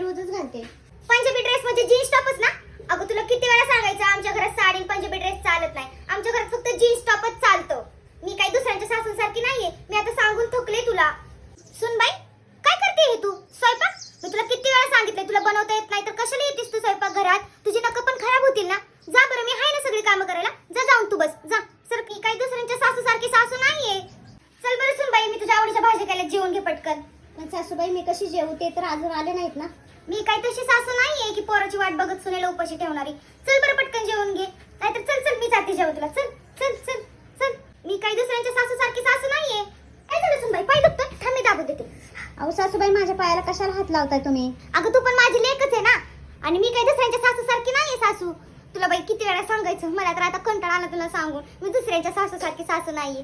रोजच घालते. पंजाबी ड्रेस म्हणजे जीन्स टॉपच ना? अगं तुला किती वेळा सांगायचं आमच्या घरात साडी आणि पंजाबी ड्रेस चालत नाही. आमच्या घरात फक्त जीन्स टॉपच चालतं. मी काही दुसऱ्यांच्या सासूसारखी नाहीये. मी आता सांगून थकले तुला. सुनबाई काय करते हे तू? स्वयंपाक? मी तुला किती वेळा सांगितलंय तुला बनवता येत नाही तर कशाला येतेस तू स्वयंपाक घरात? तुझी नखं पण खराब होतील ना. जा बरं, मी आहे ना सगळी कामं करायला. जा जाऊन तू बस जा. सर मी काही दुसऱ्यांच्या सासूसारखी सासू नाहीये. चल बरं सुनबाई, मी तुझ्या आवडीच्या भाज्या केल्या, जेवून घे पटकन. पण सासूबाई मी कशी जेवू? ते तर अजून आले नाहीत ना. मी काही तशी सासू नाहीये की पोराची वाट बघत सुनेला उपाशी ठेवणारी. चल बरं पटकन जेवून घे. नाहीतर चल चल मी जाते जेवू तुला. चल चल चल चल. मी काही दुसऱ्यांच्या सासूसारखी सासू नाहीये. काय झालं सुनबाई? पाय दुखतोय? थांब मी दाबून देते. अहो सासूबाई, माझ्या पायाला कशाला हात लावताय तुम्ही? अगं तू पण माझी लेकच आहे ना. आणि मी काही दुसऱ्यांच्या सासूसारखी नाहीये सासू. तुला बाई किती वेळा सांगायचं? मला तर आता कंटाळा आला तुला सांगून. मी दुसऱ्यांच्या सासूसारखी सासू नाहीये.